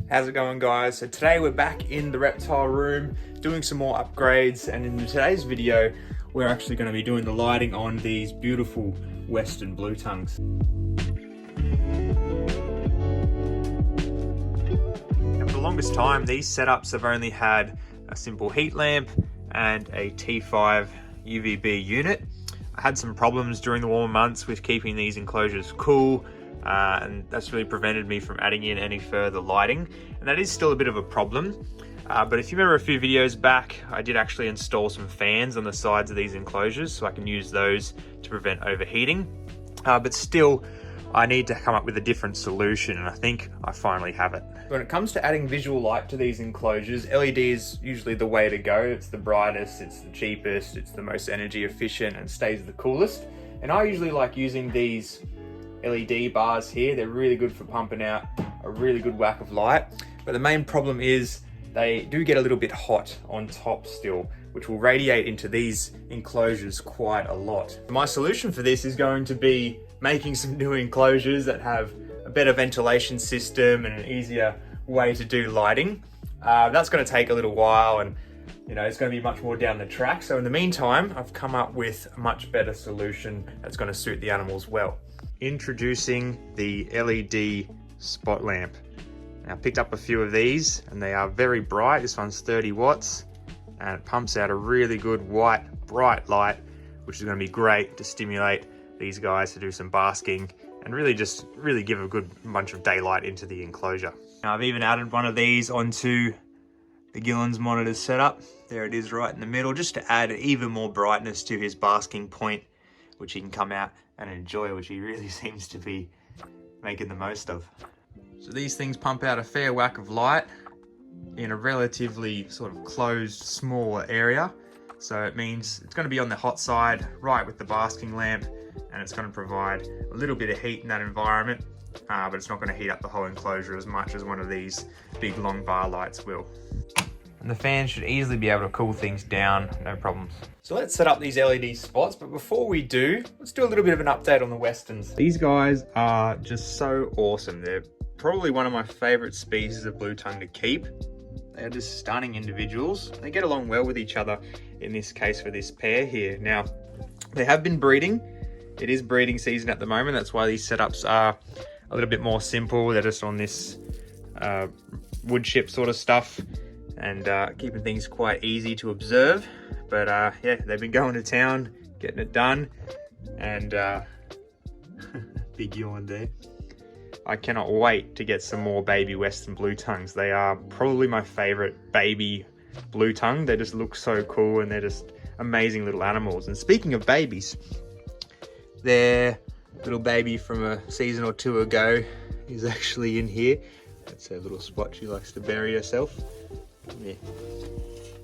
How's it going, guys? So today we're back in the reptile room doing some more upgrades, and in today's video we're actually going to be doing the lighting on these beautiful Western blue tongues. And for the longest time these setups have only had a simple heat lamp and a T5 UVB unit. I had some problems during the warmer months with keeping these enclosures cool, and that's really prevented me from adding in any further lighting, and that is still a bit of a problem. But if you remember a few videos back, I did actually install some fans on the sides of these enclosures so I can use those to prevent overheating. But still, I need to come up with a different solution, and I think I finally have it. When it comes to adding visual light to these enclosures, LED is usually the way to go. It's the brightest, it's the cheapest, it's the most energy efficient, and stays the coolest. And I usually like using these LED bars here. They're really good for pumping out a really good whack of light. But the main problem is they do get a little bit hot on top still, which will radiate into these enclosures quite a lot. My solution for this is going to be making some new enclosures that have a better ventilation system and an easier way to do lighting. That's going to take a little while, and it's going to be much more down the track. So in the meantime, I've come up with a much better solution that's going to suit the animals well. Introducing the LED spot lamp. Now, I picked up a few of these and they are very bright. This one's 30 watts and it pumps out a really good white bright light, which is going to be great to stimulate these guys to do some basking and really give a good bunch of daylight into the enclosure. Now, I've even added one of these onto the Gillen's monitor setup. There it is right in the middle, just to add even more brightness to his basking point, which he can come out and enjoy, which he really seems to be making the most of. So these things pump out a fair whack of light in a relatively sort of closed, smaller area. So it means it's going to be on the hot side, right with the basking lamp, and it's going to provide a little bit of heat in that environment, but it's not going to heat up the whole enclosure as much as one of these big long bar lights will. And the fan should easily be able to cool things down, no problems. So let's set up these LED spots, but before we do, let's do a little bit of an update on the Westerns. These guys are just so awesome. They're probably one of my favorite species of blue tongue to keep. They're just stunning individuals. They get along well with each other in this case for this pair here. Now, they have been breeding. It is breeding season at the moment. That's why these setups are a little bit more simple. They're just on this wood chip sort of stuff, and keeping things quite easy to observe. But yeah, they've been going to town, getting it done, and big yawn there. I cannot wait to get some more baby Western blue tongues. They are probably my favorite baby blue tongue. They just look so cool, and they're just amazing little animals. And speaking of babies, their little baby from a season or two ago is actually in here. That's her little spot. She likes to bury herself. Yeah.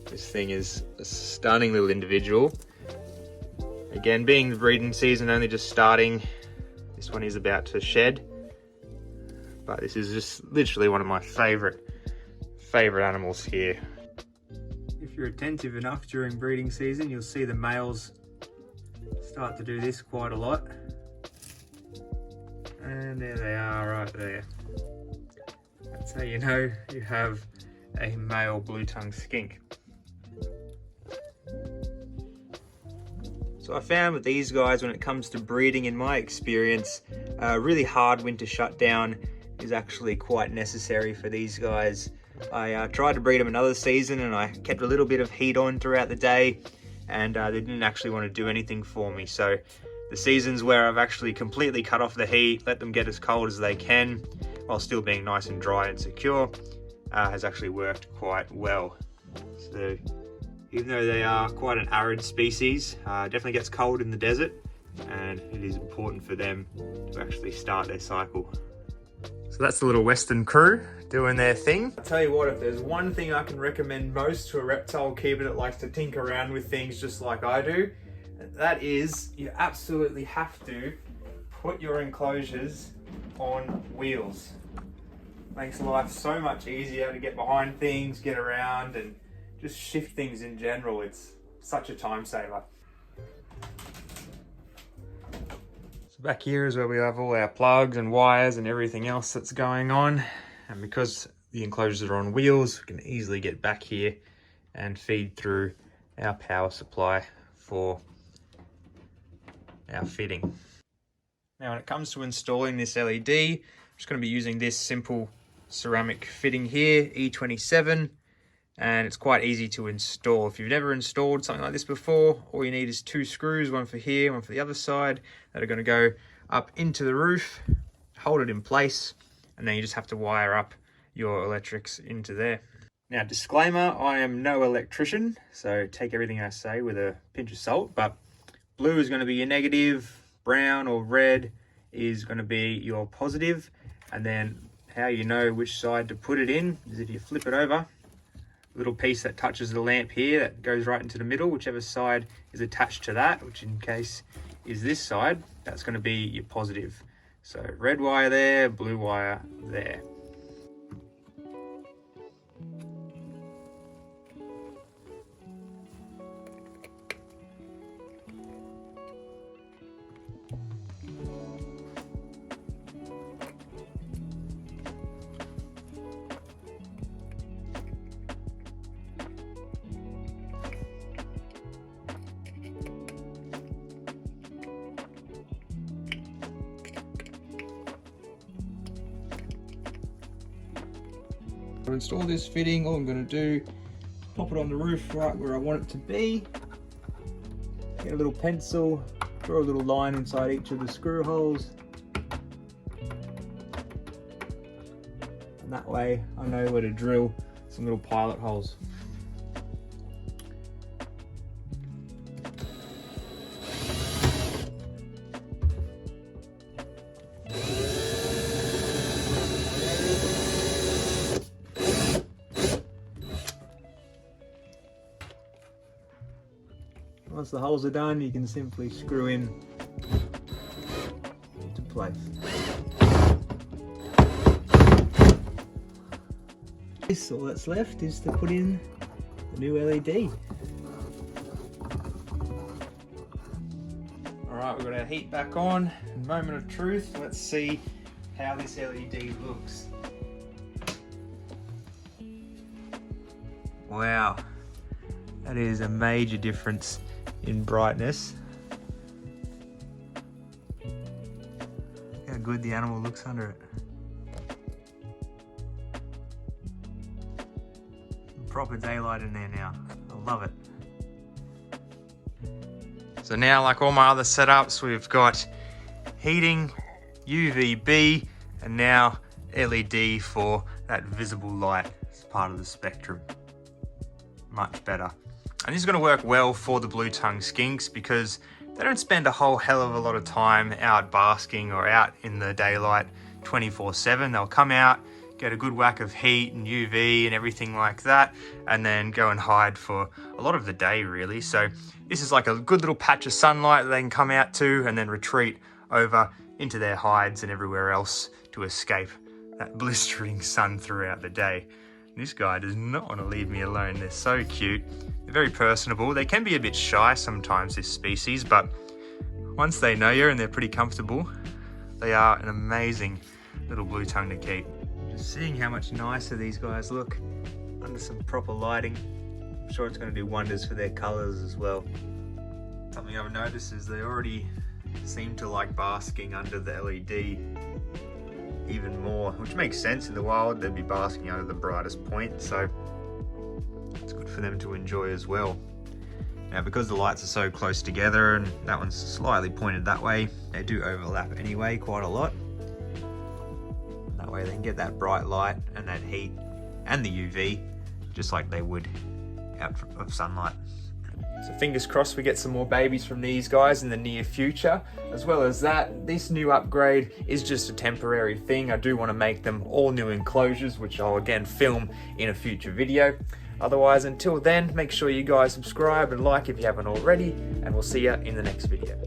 This thing is a stunning little individual. Again, being the breeding season only just starting, this one is about to shed. But this is just literally one of my favorite animals here. If you're attentive enough during breeding season, you'll see the males start to do this quite a lot. And there they are right there. That's how you know you have a male blue tongue skink. So I found with these guys, when it comes to breeding, in my experience, a really hard winter shutdown is actually quite necessary for these guys. I tried to breed them another season and I kept a little bit of heat on throughout the day, and they didn't actually want to do anything for me. So the seasons where I've actually completely cut off the heat, let them get as cold as they can while still being nice and dry and secure, has actually worked quite well. So even though they are quite an arid species, it definitely gets cold in the desert, and it is important for them to actually start their cycle. So that's the little Western crew doing their thing. I'll tell you what, if there's one thing I can recommend most to a reptile keeper that likes to tinker around with things just like I do, that is you absolutely have to put your enclosures on wheels. Makes life so much easier to get behind things, get around, and just shift things in general. It's such a time saver. Back here is where we have all our plugs and wires and everything else that's going on. And because The enclosures are on wheels. We can easily get back here and feed through our power supply for our fitting. Now when it comes to installing this LED, I'm just going to be using this simple ceramic fitting here, E27, and it's quite easy to install. If you've never installed something like this before, all you need is 2 screws, one for here, one for the other side, that are going to go up into the roof, hold it in place, and then you just have to wire up your electrics into there. Now, disclaimer, I am no electrician, so take everything I say with a pinch of salt, but blue is going to be your negative, brown or red is going to be your positive, and then how you know which side to put it in is if you flip it over, a little piece that touches the lamp here that goes right into the middle, whichever side is attached to that, which in case is this side, that's going to be your positive. So red wire there, blue wire there. To install this fitting, all I'm going to do, pop it on the roof right where I want it to be, get a little pencil, draw a little line inside each of the screw holes, and that way I know where to drill some little pilot holes. Once the holes are done, you can simply screw in to place. All that's left is to put in the new LED. Alright, we've got our heat back on. Moment of truth, let's see how this LED looks. Wow, that is a major difference in brightness. How good the animal looks under it. Proper daylight in there now. I love it. So now, like all my other setups, we've got heating, UVB, and now LED for that visible light as part of the spectrum. Much better. And this is going to work well for the blue-tongued skinks because they don't spend a whole hell of a lot of time out basking or out in the daylight 24/7. They'll come out, get a good whack of heat and UV and everything like that, and then go and hide for a lot of the day, really. So this is like a good little patch of sunlight that they can come out to and then retreat over into their hides and everywhere else to escape that blistering sun throughout the day. This guy does not want to leave me alone. They're so cute. They're very personable. They can be a bit shy sometimes, this species, but once they know you and they're pretty comfortable, they are an amazing little blue-tongued to keep. Just seeing how much nicer these guys look under some proper lighting. I'm sure it's going to do wonders for their colours as well. Something I've noticed is they already seem to like basking under the LED even more, which makes sense. In the wild they'd be basking under the brightest point, so it's good for them to enjoy as well. Now, because the lights are so close together and that one's slightly pointed that way, they do overlap anyway quite a lot. That way they can get that bright light and that heat and the UV just like they would out of sunlight. So fingers crossed we get some more babies from these guys in the near future. As well as that, this new upgrade is just a temporary thing. I do want to make them all new enclosures, which I'll again film in a future video. Otherwise, until then, make sure you guys subscribe and like if you haven't already, and we'll see you in the next video.